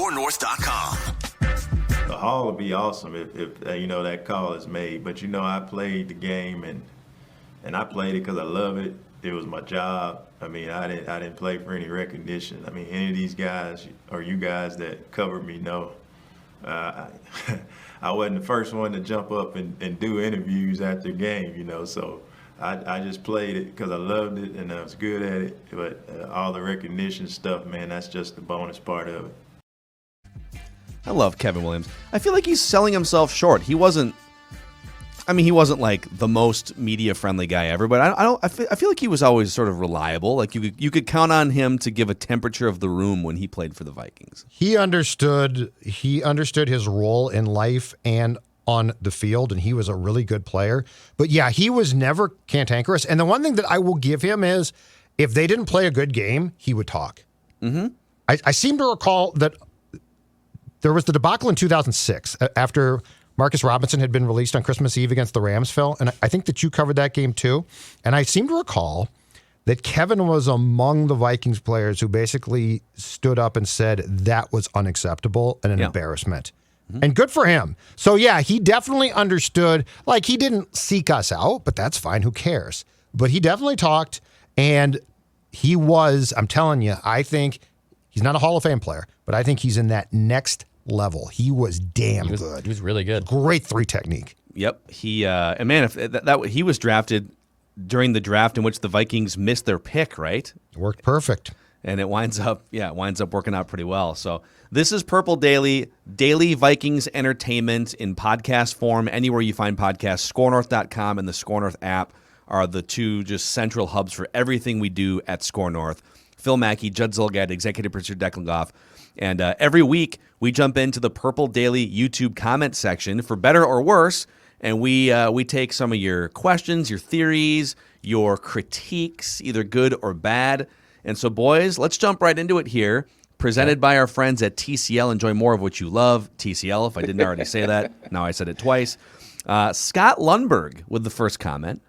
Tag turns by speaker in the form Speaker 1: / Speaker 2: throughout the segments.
Speaker 1: scorenorth.com.
Speaker 2: The Hall would be awesome if that call is made. But I played the game and I played it because I love it. It was my job. I mean, I didn't play for any recognition. I mean, any of these guys or you guys that covered me know I wasn't the first one to jump up and do interviews after the game. So I just played it because I loved it and I was good at it. But all the recognition stuff, man, that's just the bonus part of it.
Speaker 3: I love Kevin Williams. I feel like he's selling himself short. He wasn't like the most media-friendly guy ever, but I feel like he was always sort of reliable. Like you could count on him to give a temperature of the room when he played for the Vikings.
Speaker 4: He understood his role in life and on the field, and he was a really good player. But yeah, he was never cantankerous. And the one thing that I will give him is if they didn't play a good game, he would talk. Mm-hmm. I seem to recall that there was the debacle in 2006 after Marcus Robinson had been released on Christmas Eve against the Rams, Phil, and I think that you covered that game too. And I seem to recall that Kevin was among the Vikings players who basically stood up and said that was unacceptable and an embarrassment. Mm-hmm. And good for him. So yeah, he definitely understood. Like, he didn't seek us out, but that's fine. Who cares? But he definitely talked, and he was, I'm telling you, I think he's not a Hall of Fame player, but I think he's in that next level. He was good.
Speaker 5: He was really good.
Speaker 4: Great 3 technique.
Speaker 3: Yep. He and man, if that he was drafted during the draft in which the Vikings missed their pick, right?
Speaker 4: It worked perfect.
Speaker 3: And it winds up working out pretty well. So this is Purple Daily Vikings entertainment in podcast form. Anywhere you find podcasts, scorenorth.com and the Score North app are the two just central hubs for everything we do at Score North. Phil Mackey, Judd Zulgad, executive producer Declan Goff. And every week, we jump into the Purple Daily YouTube comment section, for better or worse, and we take some of your questions, your theories, your critiques, either good or bad. And so, boys, let's jump right into it here. Presented by our friends at TCL. Enjoy more of what you love. TCL, if I didn't already say that. Now I said it twice. Scott Lundberg with the first comment.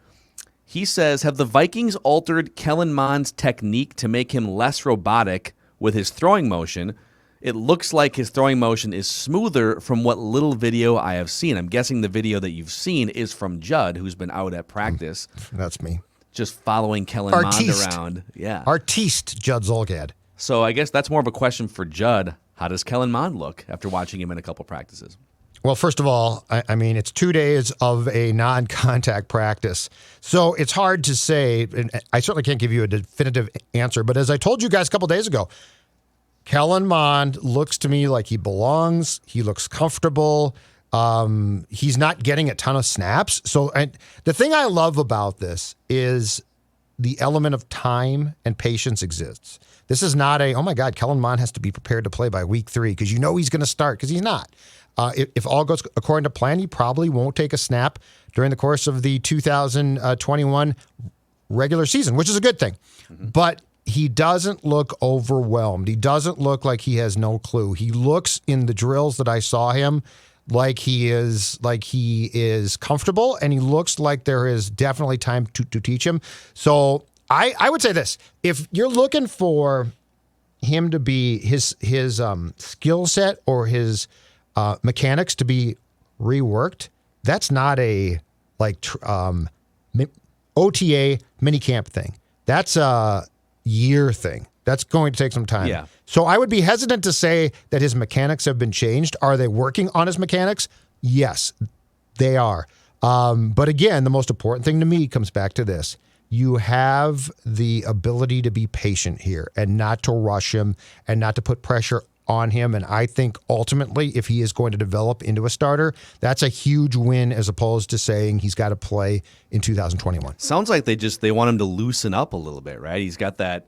Speaker 3: He says, have the Vikings altered Kellen Mond's technique to make him less robotic with his throwing motion? It looks like his throwing motion is smoother from what little video I have seen. I'm guessing the video that you've seen is from Judd, who's been out at practice.
Speaker 4: That's me.
Speaker 3: Just following Kellen Mond around. Yeah.
Speaker 4: Artiste Judd Zulgad.
Speaker 3: So I guess that's more of a question for Judd. How does Kellen Mond look after watching him in a couple practices?
Speaker 4: Well, first of all, I mean, it's 2 days of a non-contact practice. So it's hard to say, and I certainly can't give you a definitive answer. But as I told you guys a couple days ago, Kellen Mond looks to me like he belongs. He looks comfortable. He's not getting a ton of snaps. So the thing I love about this is the element of time and patience exists. This is not oh my God, Kellen Mond has to be prepared to play by week 3 because he's going to start, because he's not. If all goes according to plan, he probably won't take a snap during the course of the 2021 regular season, which is a good thing. Mm-hmm. But he doesn't look overwhelmed. He doesn't look like he has no clue. He looks in the drills that I saw him like he is comfortable, and he looks like there is definitely time to teach him. So I would say this: if you're looking for him to be his skill set or his mechanics to be reworked, that's not a OTA minicamp thing. That's a year thing. That's going to take some time.
Speaker 3: Yeah.
Speaker 4: So I would be hesitant to say that his mechanics have been changed. Are they working on his mechanics? Yes, they are. But again, the most important thing to me comes back to this. You have the ability to be patient here and not to rush him and not to put pressure on him. And I think ultimately, if he is going to develop into a starter, that's a huge win as opposed to saying he's got to play in 2021.
Speaker 3: Sounds like they want him to loosen up a little bit, right? He's got that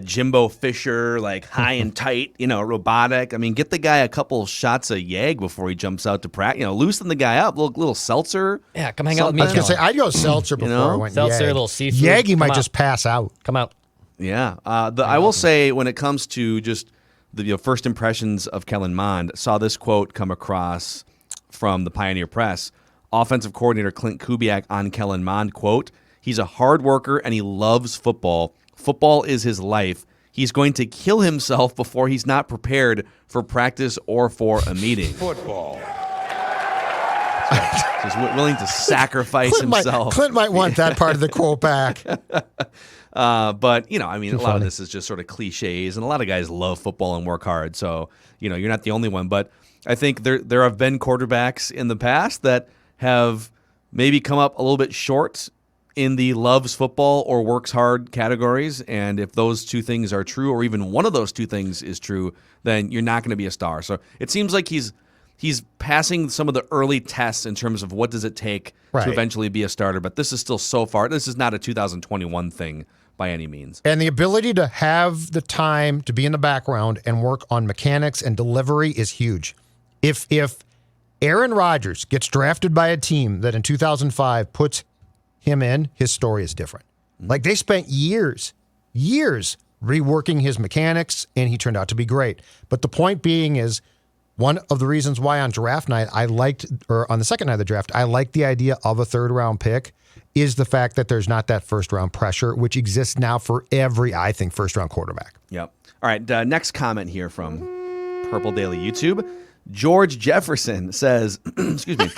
Speaker 3: Jimbo Fisher, like high and tight, robotic. I mean, get the guy a couple shots of Yag before he jumps out to practice. Loosen the guy up. Little seltzer.
Speaker 5: Yeah, come hang out with me.
Speaker 4: I was going to say, I'd go seltzer before I went
Speaker 5: seltzer,
Speaker 4: Yag.
Speaker 5: A little seafood.
Speaker 4: Yagi might just pass out.
Speaker 5: Come out.
Speaker 3: Yeah. I will say, when it comes to just the first impressions of Kellen Mond, saw this quote come across from the Pioneer Press. Offensive coordinator Clint Kubiak on Kellen Mond, quote, "He's a hard worker and he loves football. Football is his life. he's going to kill himself before he's not prepared for practice or for a meeting.
Speaker 1: Football.
Speaker 3: He's willing to sacrifice himself.
Speaker 4: Clint might want that part of the quote back.
Speaker 3: But, a lot of this is just sort of cliches, and a lot of guys love football and work hard. So, you're not the only one. But I think there have been quarterbacks in the past that have maybe come up a little bit short in the loves football or works hard categories. And if those two things are true, or even one of those two things is true, then you're not going to be a star. So it seems like he's passing some of the early tests in terms of what does it take
Speaker 4: Right.
Speaker 3: to eventually be a starter. But this is still so far. This is not a 2021 thing by any means.
Speaker 4: And the ability to have the time to be in the background and work on mechanics and delivery is huge. If Aaron Rodgers gets drafted by a team that in 2005 puts him in, his story is different. Like, they spent years reworking his mechanics, and he turned out to be great. But the point being is, one of the reasons why on draft night on the second night of the draft, I liked the idea of a third-round pick is the fact that there's not that first-round pressure, which exists now for every, I think, first-round quarterback.
Speaker 3: Yep. All right, next comment here from Purple Daily YouTube. George Jefferson says, excuse me,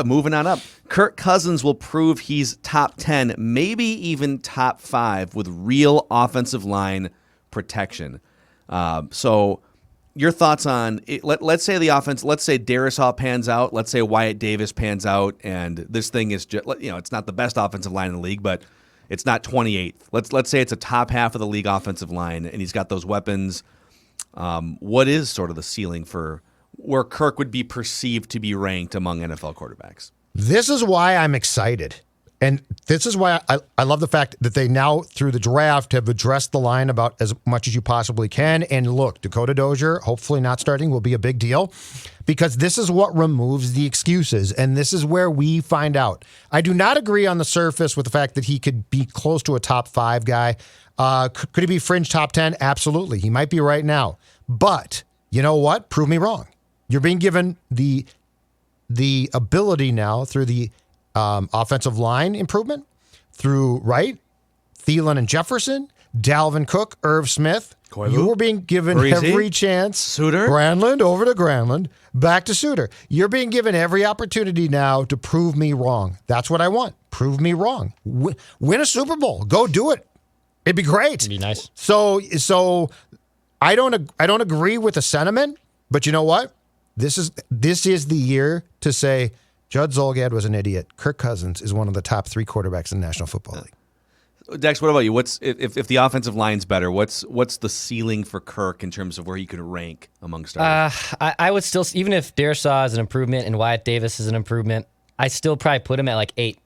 Speaker 3: moving on up. Kirk Cousins will prove he's top 10, maybe even top 5 with real offensive line protection. So your thoughts on it, let's say the offense, let's say Darisaw pans out, let's say Wyatt Davis pans out, and this thing is just, it's not the best offensive line in the league, but it's not 28th. Let's say it's a top half of the league offensive line, and he's got those weapons. What is sort of the ceiling for where Kirk would be perceived to be ranked among NFL quarterbacks?
Speaker 4: This is why I'm excited. And this is why I love the fact that they now, through the draft, have addressed the line about as much as you possibly can. And look, Dakota Dozier, hopefully not starting, will be a big deal because this is what removes the excuses. And this is where we find out. I do not agree on the surface with the fact that he could be close to a top 5 guy. Could he be fringe top 10? Absolutely. He might be right now. But you know what? Prove me wrong. You're being given the ability now through the offensive line improvement, through Wright, Thielen and Jefferson, Dalvin Cook, Irv Smith.
Speaker 3: Koivu.
Speaker 4: You were being given
Speaker 3: Parisi.
Speaker 4: every chance.
Speaker 3: Suter.
Speaker 4: Granlund over to Granlund, back to Suter. You're being given every opportunity now to prove me wrong. That's what I want. Prove me wrong. Win a Super Bowl. Go do it. It'd be great.
Speaker 5: It'd be nice.
Speaker 4: So I don't agree with the sentiment, but you know what? This is the year to say Judd Zolgad was an idiot. Kirk Cousins is one of the top 3 quarterbacks in the National Football League.
Speaker 3: Dex, what about you? What's if the offensive line's better? What's the ceiling for Kirk in terms of where he could rank among starters?
Speaker 5: I would still, even if Darisaw is an improvement and Wyatt Davis is an improvement, I still probably put him at like 8.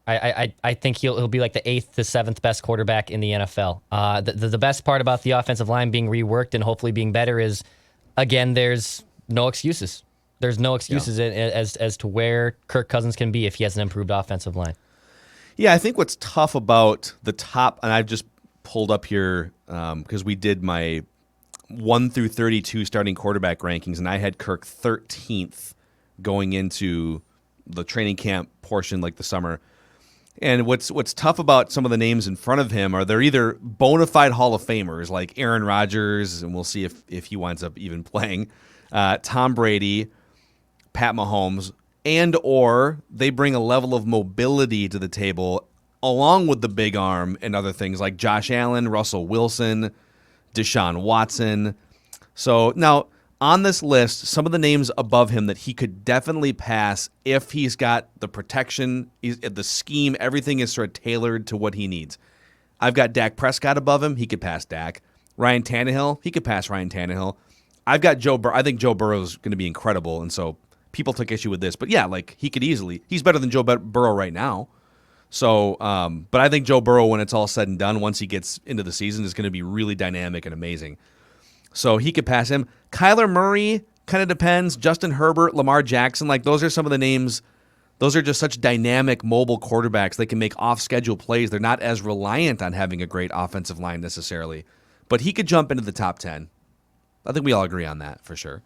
Speaker 5: I think he'll be like the 8th to 7th best quarterback in the NFL. The best part about the offensive line being reworked and hopefully being better is, again, there's no excuses. There's no excuses as to where Kirk Cousins can be if he has an improved offensive line.
Speaker 3: Yeah, I think what's tough about the top, and I've just pulled up here because we did my 1 through 32 starting quarterback rankings, and I had Kirk 13th going into the training camp portion, like the summer. And what's tough about some of the names in front of him are they're either bona fide Hall of Famers like Aaron Rodgers, and we'll see if he winds up even playing, Tom Brady, Pat Mahomes, and or they bring a level of mobility to the table along with the big arm and other things like Josh Allen, Russell Wilson, Deshaun Watson. So now on this list, some of the names above him that he could definitely pass if he's got the protection, the scheme, everything is sort of tailored to what he needs. I've got Dak Prescott above him. He could pass Dak. Ryan Tannehill, he could pass Ryan Tannehill. I've got Joe Burrow. I think Joe Burrow is going to be incredible, and so people took issue with this. But yeah, like he could easily. He's better than Joe Burrow right now. So, but I think Joe Burrow, when it's all said and done, once he gets into the season, is going to be really dynamic and amazing. So he could pass him. Kyler Murray kind of depends. Justin Herbert, Lamar Jackson, like those are some of the names. Those are just such dynamic, mobile quarterbacks. They can make off-schedule plays. They're not as reliant on having a great offensive line necessarily. But he could jump into the top 10. I think we all agree on that for sure.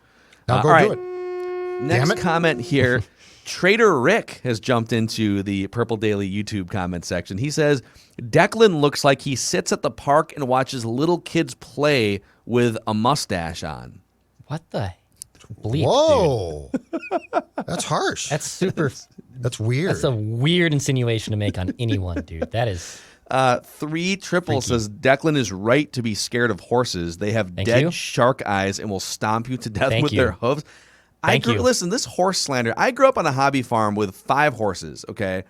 Speaker 4: Now go
Speaker 3: all
Speaker 4: do
Speaker 3: right.
Speaker 4: it.
Speaker 3: Next
Speaker 4: it.
Speaker 3: comment here. Trader Rick has jumped into the Purple Daily YouTube comment section. He says, Declan looks like he sits at the park and watches little kids play with a mustache on.
Speaker 5: What the bleep, dude?
Speaker 4: Whoa. That's harsh.
Speaker 5: That's super.
Speaker 4: That's weird.
Speaker 5: That's a weird insinuation to make on anyone, dude. That is.
Speaker 3: 3 Triple says Declan is right to be scared of horses. They have
Speaker 5: Thank
Speaker 3: dead
Speaker 5: you.
Speaker 3: shark eyes and will stomp you to death
Speaker 5: Thank
Speaker 3: with
Speaker 5: you.
Speaker 3: their hooves.
Speaker 5: Thank you.
Speaker 3: Listen, this horse slander. I grew up on a hobby farm with 5 horses. Okay,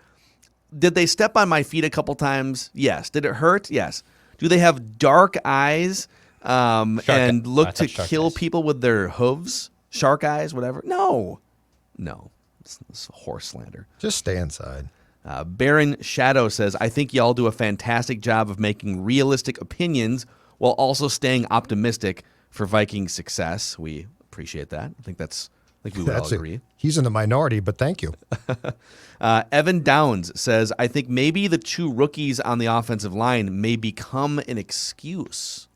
Speaker 3: did they step on my feet a couple times? Yes. Did it hurt? Yes. Do they have dark eyes and look to kill people with their hooves? Shark eyes, whatever. No. It's horse slander.
Speaker 4: Just stay inside.
Speaker 3: Baron Shadow says, I think y'all do a fantastic job of making realistic opinions while also staying optimistic for Vikings success. We appreciate that. I think we would all agree.
Speaker 4: He's in the minority, but thank you.
Speaker 3: Evan Downs says, I think maybe the 2 rookies on the offensive line may become an excuse.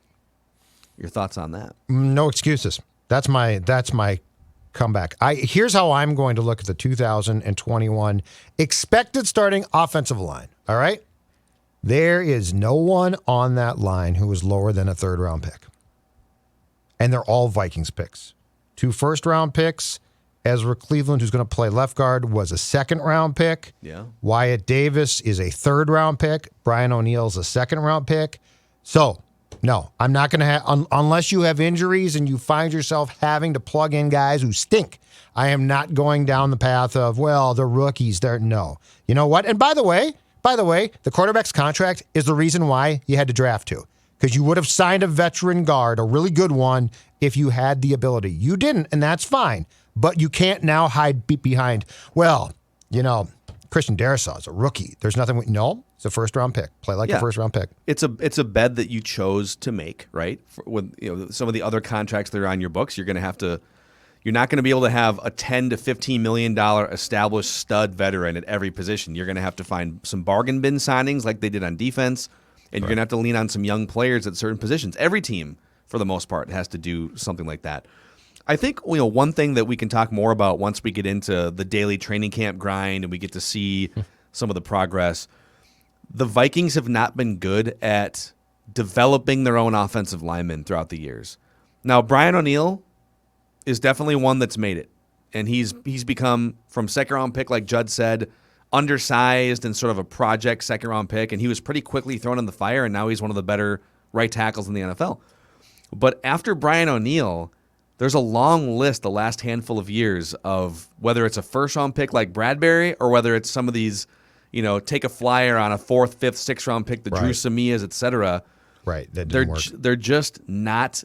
Speaker 3: Your thoughts on that?
Speaker 4: No excuses. That's my comeback. Here's how I'm going to look at the 2021 expected starting offensive line. All right? There is no one on that line who is lower than a 3rd round pick. And they're all Vikings picks. 2 first-round picks. Ezra Cleveland, who's going to play left guard, was a 2nd-round pick.
Speaker 3: Yeah.
Speaker 4: Wyatt Davis is a 3rd-round pick. Brian O'Neill's a 2nd-round pick. So, no, I'm not going to have, unless you have injuries and you find yourself having to plug in guys who stink, I am not going down the path of, well, the rookies. No. You know what? And by the way, the quarterback's contract is the reason why you had to draft 2. Because you would have signed a veteran guard, a really good one, if you had the ability. You didn't, and that's fine. But you can't now hide behind, well, Christian Darrisaw is a rookie. There's nothing. No, it's a 1st-round pick. Play like a 1st-round pick.
Speaker 3: It's a bet that you chose to make, right? With some of the other contracts that are on your books, you're not going to be able to have a $10 to $15 million established stud veteran at every position. You're going to have to find some bargain bin signings like they did on defense. And you're going to have to lean on some young players at certain positions. Every team, for the most part, has to do something like that. I think one thing that we can talk more about once we get into the daily training camp grind and we get to see some of the progress, the Vikings have not been good at developing their own offensive linemen throughout the years. Now, Brian O'Neill is definitely one that's made it. And he's become, from 2nd-round pick, like Judd said, undersized and sort of a project 2nd-round pick, and he was pretty quickly thrown in the fire, and now he's one of the better right tackles in the NFL. But after Brian O'Neill, there's a long list the last handful of years of whether it's a 1st-round pick like Bradbury or whether it's some of these, take a flyer on a 4th, 5th, 6th-round pick, the Drew Samias, et cetera.
Speaker 4: Right, that didn't work.
Speaker 3: They're just not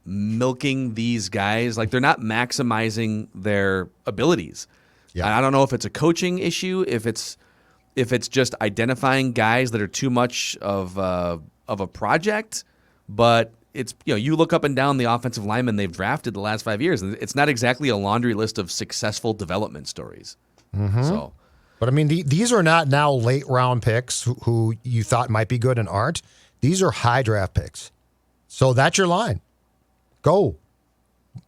Speaker 3: milking these guys. Like, they're not maximizing their abilities. Yeah. I don't know if it's a coaching issue, if it's just identifying guys that are too much of a project, but it's you look up and down the offensive linemen they've drafted the last 5 years, and it's not exactly a laundry list of successful development stories. Mm-hmm. So,
Speaker 4: but I mean, these are not now late round picks who you thought might be good and aren't. These are high draft picks. So that's your line. Go,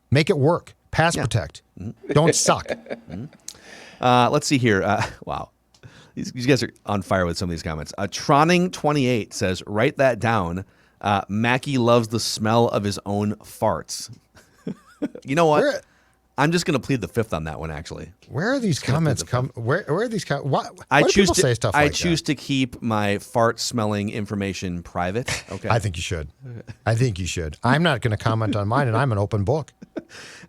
Speaker 4: make it work. Pass protect. Mm-hmm. Don't suck. Mm-hmm.
Speaker 3: Let's see here. Wow. These guys are on fire with some of these comments. Troning28 says, write that down. Mackie loves the smell of his own farts. You know what? I'm just going to plead the 5th on that one, actually.
Speaker 4: Where are these comments come? Where are these comments? Why do people say stuff like that?
Speaker 3: I choose to keep my fart-smelling information private. Okay.
Speaker 4: I think you should. I'm not going to comment on mine, and I'm an open book.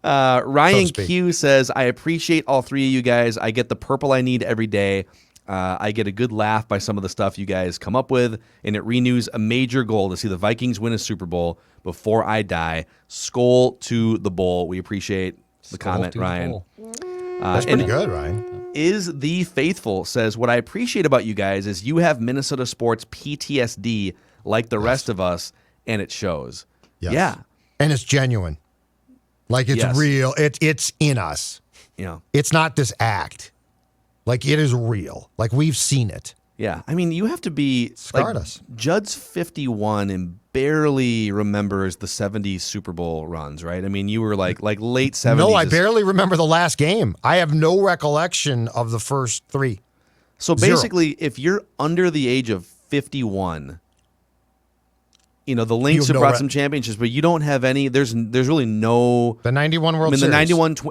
Speaker 3: Ryan Q says, I appreciate all 3 of you guys. I get the purple I need every day. I get a good laugh by some of the stuff you guys come up with, and it renews a major goal to see the Vikings win a Super Bowl before I die. Skol to the bowl. We appreciate the comment, Ryan.
Speaker 4: That's pretty good, Ryan.
Speaker 3: Is the Faithful says, what I appreciate about you guys is you have Minnesota sports PTSD like the rest of us, and it shows.
Speaker 4: Yes.
Speaker 3: Yeah.
Speaker 4: And it's genuine. Like, it's real. It's in us.
Speaker 3: Yeah.
Speaker 4: It's not this act. Like, it is real. Like, we've seen it.
Speaker 3: Yeah, I mean, you have to be
Speaker 4: Scarred us.
Speaker 3: Judd's 51 and barely remembers the 70s Super Bowl runs, right? I mean, you were like late 70s.
Speaker 4: No, I barely remember the last game. I have no recollection of the first three.
Speaker 3: So
Speaker 4: Zero.
Speaker 3: basically, if you're under the age of 51, the Lynx have brought some championships, but you don't have any. There's really no.
Speaker 4: The 91 World Series.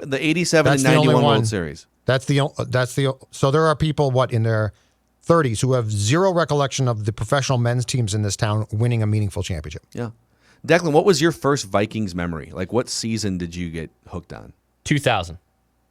Speaker 3: The 87 and 91 World Series.
Speaker 4: That's the. So there are people in their 30s who have zero recollection of the professional men's teams in this town winning a meaningful championship.
Speaker 3: Yeah. Declan, what was your first Vikings memory? Like, what season did you get hooked on?
Speaker 5: 2000.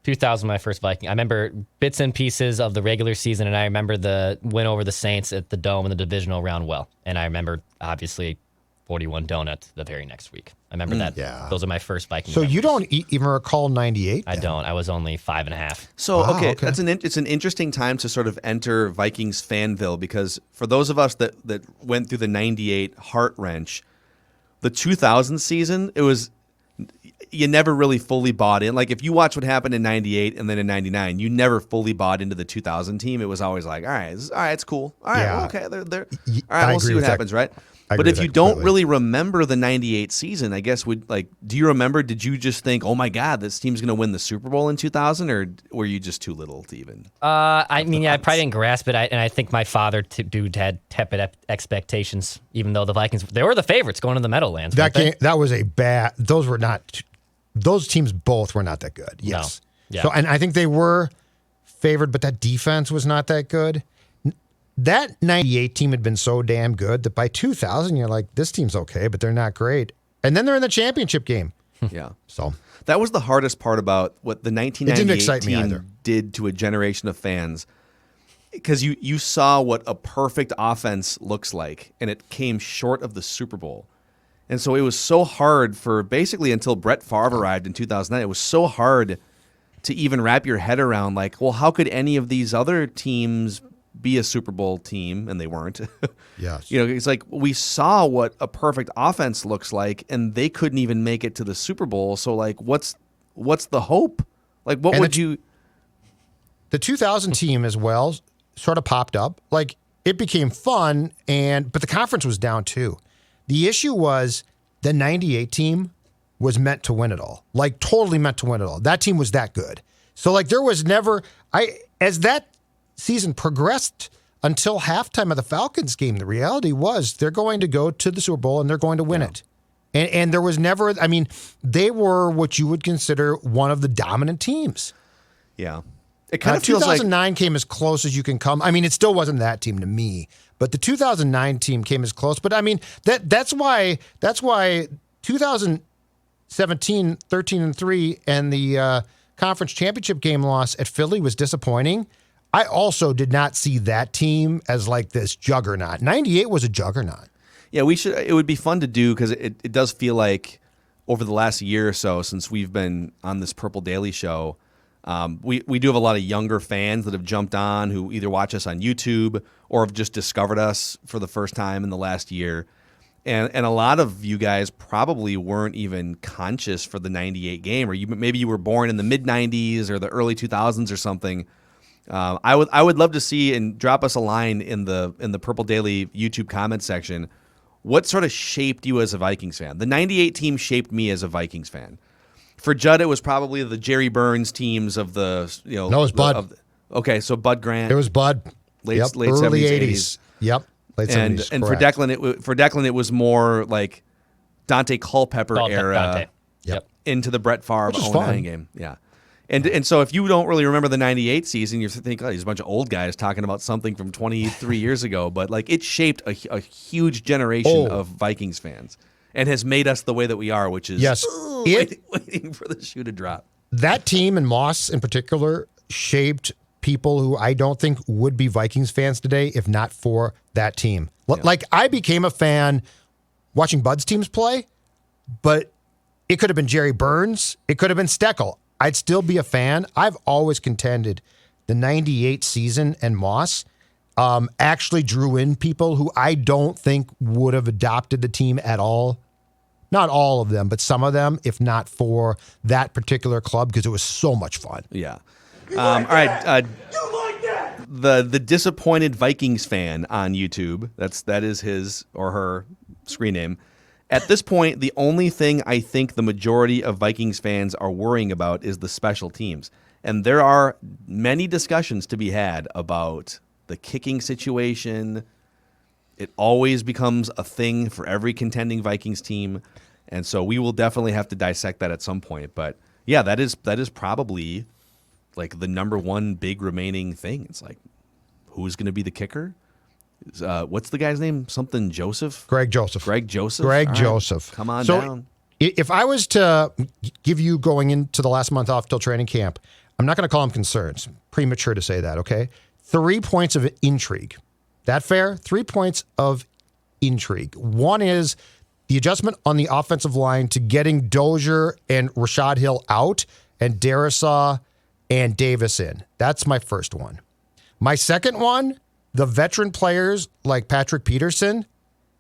Speaker 5: 2000, my first Viking. I remember bits and pieces of the regular season, and I remember the win over the Saints at the Dome in the divisional round well. And I remember, obviously, 41 Donuts the very next week. I remember that.
Speaker 4: Yeah.
Speaker 5: Those are my first Viking
Speaker 4: So
Speaker 5: memories.
Speaker 4: you don't even recall 98?
Speaker 5: I don't. I was only 5.5.
Speaker 3: So,
Speaker 4: Wow,
Speaker 3: okay,
Speaker 4: okay.
Speaker 3: it's an interesting time to sort of enter Vikings fanville, because for those of us that went through the 98 heart wrench, the 2000 season, you never really fully bought in. Like, if you watch what happened in 98 and then in 99, you never fully bought into the 2000 team. It was always like, all right, it's cool. All right,
Speaker 4: Yeah.
Speaker 3: well, okay, they're all
Speaker 4: I
Speaker 3: right, we'll
Speaker 4: agree
Speaker 3: see what
Speaker 4: with that.
Speaker 3: happens, right?
Speaker 4: I
Speaker 3: But
Speaker 4: agree
Speaker 3: if
Speaker 4: with
Speaker 3: you
Speaker 4: that
Speaker 3: don't
Speaker 4: completely.
Speaker 3: really remember the 98 season, I guess do you remember, did you just think, oh my God, this team's going to win the Super Bowl in 2000, or were you just too little to even?
Speaker 5: I probably didn't grasp it, and I think my father had tepid expectations, even though the Vikings, they were the favorites going to the Meadowlands.
Speaker 4: That
Speaker 5: weren't they?
Speaker 4: game, that was a bad. Those teams both were not that good. Yes.
Speaker 5: No. Yeah.
Speaker 4: So, and I think they were favored, but that defense was not that good. That 98 team had been so damn good that by 2000, you're like, this team's okay, but they're not great. And then they're in the championship game.
Speaker 3: Yeah.
Speaker 4: So
Speaker 3: That was the hardest part about what the 1998
Speaker 4: excite me
Speaker 3: team
Speaker 4: either.
Speaker 3: did to a generation of fans, because you saw what a perfect offense looks like, and it came short of the Super Bowl. And so it was so hard for basically until Brett Favre arrived in 2009. It was so hard to even wrap your head around, like, well, how could any of these other teams be a Super Bowl team? And they weren't.
Speaker 4: yes.
Speaker 3: It's like we saw what a perfect offense looks like, and they couldn't even make it to the Super Bowl. So, like, what's the hope? Like, what
Speaker 4: And
Speaker 3: would you?
Speaker 4: The 2000 team as well sort of popped up. Like, it became fun, but the conference was down too. The issue was the 98 team was meant to win it all. Like, totally meant to win it all. That team was that good. So, like, there was never as that season progressed until halftime of the Falcons game, the reality was they're going to go to the Super Bowl and they're going to win it. And there was never, they were what you would consider one of the dominant teams.
Speaker 3: Yeah, it kind of feels
Speaker 4: 2009 came as close as you can come. it still wasn't that team to me, but the 2009 team came as close. But that's why 2017, 13-3, and the conference championship game loss at Philly was disappointing. I also did not see that team as like this juggernaut. 98 was a juggernaut.
Speaker 3: Yeah, it would be fun to do, because it does feel like over the last year or so since we've been on this Purple Daily show, we do have a lot of younger fans that have jumped on who either watch us on YouTube or have just discovered us for the first time in the last year. And a lot of you guys probably weren't even conscious for the 98 game, or maybe you were born in the mid-90s or the early 2000s or something. I would love to see, and drop us a line in the Purple Daily YouTube comment section. What sort of shaped you as a Vikings fan? The 98 team shaped me as a Vikings fan. For Judd, it was probably the Jerry Burns teams of the
Speaker 4: No, it was Bud.
Speaker 3: Okay, so Bud Grant.
Speaker 4: It was Bud.
Speaker 3: Late
Speaker 4: early
Speaker 3: 70s,
Speaker 4: 80s. Yep. Late
Speaker 3: and
Speaker 4: 70s.
Speaker 3: and for
Speaker 4: correct.
Speaker 3: Declan, it was more like Dante Culpepper era
Speaker 5: Dante.
Speaker 4: Yep.
Speaker 3: into the Brett Favre
Speaker 4: Which is
Speaker 3: 09
Speaker 4: fun.
Speaker 3: game. Yeah. And so if you don't really remember the 98 season, you think, oh, there's a bunch of old guys talking about something from 23 years ago. But like, it shaped a huge generation of Vikings fans and has made us the way that we are, which is
Speaker 4: Yes.
Speaker 3: waiting for the shoe to drop.
Speaker 4: That team and Moss in particular shaped people who I don't think would be Vikings fans today if not for that team. Like, I became a fan watching Bud's teams play, but it could have been Jerry Burns. It could have been Steckel. I'd still be a fan. I've always contended the 98 season and Moss actually drew in people who I don't think would have adopted the team at all. Not all of them, but some of them, if not for that particular club, because it was so much fun.
Speaker 3: Yeah. All right. the disappointed Vikings fan on YouTube. That is his or her screen name. At this point, the only thing I think the majority of Vikings fans are worrying about is the special teams. And there are many discussions to be had about the kicking situation. It always becomes a thing for every contending Vikings team. And so we will definitely have to dissect that at some point. But yeah, that is probably like the number one big remaining thing. It's like, who's going to be the kicker? What's the guy's name? Something Joseph?
Speaker 4: Greg Joseph.
Speaker 3: Greg Joseph?
Speaker 4: Greg
Speaker 3: All right.
Speaker 4: Joseph.
Speaker 3: Come on
Speaker 4: So
Speaker 3: down.
Speaker 4: if I was to give you going into the last month off till training camp, I'm not going to call them concerns. Premature to say that, okay? 3 points of intrigue. That fair? 3 points of intrigue. One is the adjustment on the offensive line to getting Dozier and Rashad Hill out and Darisaw and Davis in. That's my first one. My second one, the veteran players like Patrick Peterson,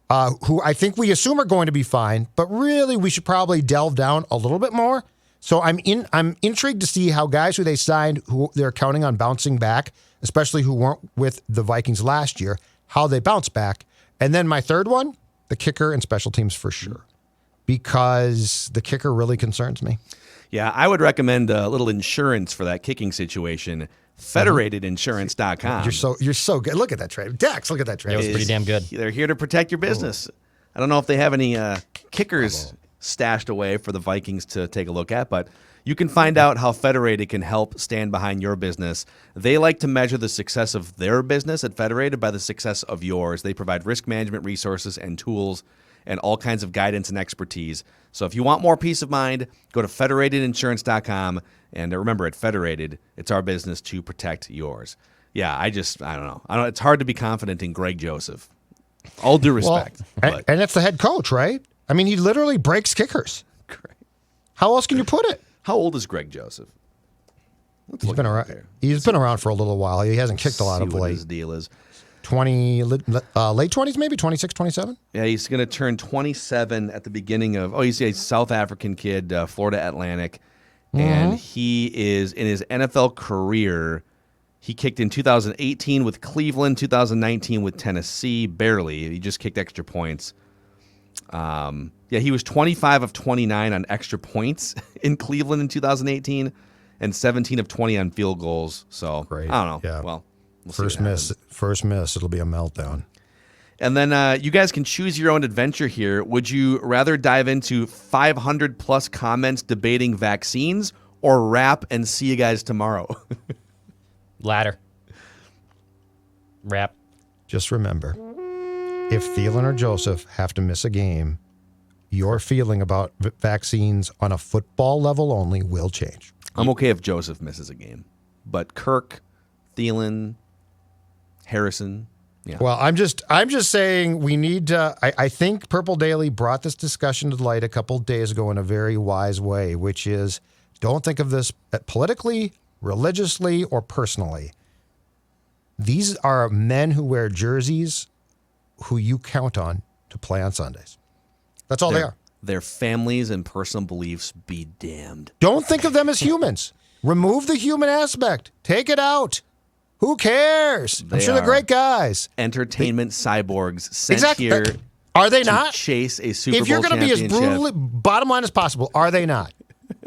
Speaker 4: who I think we assume are going to be fine, but really we should probably delve down a little bit more. So I'm intrigued to see how guys who they signed, who they're counting on bouncing back, especially who weren't with the Vikings last year, how they bounce back. And then my third one, the kicker and special teams for sure, because the kicker really concerns me.
Speaker 3: Yeah, I would recommend a little insurance for that kicking situation. Federatedinsurance.com.
Speaker 4: You're so good. Look at that trade. Dex, look at that trade.
Speaker 5: It was pretty damn good.
Speaker 3: They're here to protect your business. I don't know if they have any kickers stashed away for the Vikings to take a look at, but you can find out how Federated can help stand behind your business. They like to measure the success of their business at Federated by the success of yours. They provide risk management resources and tools and all kinds of guidance and expertise. So if you want more peace of mind, go to federatedinsurance.com. And remember, at Federated, it's our business to protect yours. Yeah, I don't know. It's hard to be confident in Greg Joseph. All due respect.
Speaker 4: Well, and that's the head coach, right? I mean, he literally breaks kickers.
Speaker 3: Great.
Speaker 4: How else can you put it?
Speaker 3: How old is Greg Joseph?
Speaker 4: He's been around. He's been around for a little while. He hasn't kicked a lot of
Speaker 3: what
Speaker 4: late.
Speaker 3: his deal is.
Speaker 4: Late 20s, maybe 26, 27.
Speaker 3: Yeah, he's going to turn 27 at the beginning of. He's a South African kid, Florida Atlantic, and he is in his NFL career. He kicked in 2018 with Cleveland, 2019 with Tennessee, barely. He just kicked extra points. He was 25 of 29 on extra points in Cleveland in 2018, and 17 of 20 on field goals. So
Speaker 4: Great.
Speaker 3: I don't know.
Speaker 4: Yeah.
Speaker 3: Well, we'll see
Speaker 4: First
Speaker 3: what
Speaker 4: miss.
Speaker 3: happens.
Speaker 4: First miss. It'll be a meltdown.
Speaker 3: And then you guys can choose your own adventure here. Would you rather dive into 500 plus comments debating vaccines or rap and see you guys tomorrow?
Speaker 5: Ladder. Wrap.
Speaker 4: Just remember, if Thielen or Joseph have to miss a game, your feeling about vaccines on a football level only will change.
Speaker 3: I'm okay if Joseph misses a game, but Kirk, Thielen, Harrison, yeah.
Speaker 4: Well, I'm just saying we need to. I think Purple Daily brought this discussion to light a couple days ago in a very wise way, which is don't think of this politically, religiously, or personally. These are men who wear jerseys who you count on to play on Sundays. That's all they are.
Speaker 3: Their families and personal beliefs be damned.
Speaker 4: Don't think of them as humans. Remove the human aspect. Take it out. Who cares? I'm sure they're great guys.
Speaker 3: Entertainment cyborgs sent
Speaker 4: Exactly.
Speaker 3: here
Speaker 4: Are they
Speaker 3: to
Speaker 4: not?
Speaker 3: chase a Super
Speaker 4: If you're
Speaker 3: Bowl
Speaker 4: going to be as
Speaker 3: championship.
Speaker 4: brutally bottom line as possible, are they not?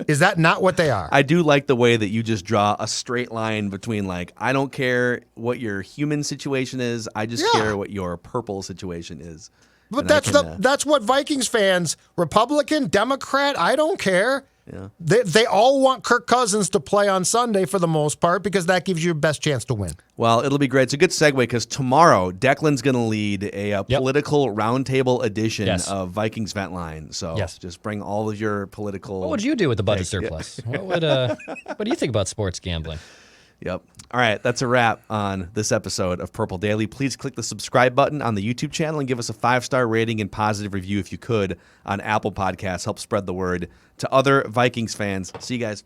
Speaker 4: Is that not what they are?
Speaker 3: I do like the way that you just draw a straight line between, like, I don't care what your human situation is. I just
Speaker 4: Yeah.
Speaker 3: care what your purple situation is.
Speaker 4: But
Speaker 3: And I
Speaker 4: that's
Speaker 3: can,
Speaker 4: that's what Vikings fans, Republican, Democrat, I don't care. Yeah. They all want Kirk Cousins to play on Sunday for the most part because that gives you your best chance to win.
Speaker 3: Well, it'll be great. It's a good segue because tomorrow Declan's going to lead a political roundtable edition of Vikings Vent Line. So just bring all of your political.
Speaker 5: What would you do with the budget surplus? What do you think about sports gambling?
Speaker 3: Yep. All right, that's a wrap on this episode of Purple Daily. Please click the subscribe button on the YouTube channel and give us a 5-star rating and positive review if you could on Apple Podcasts. Help spread the word to other Vikings fans. See you guys.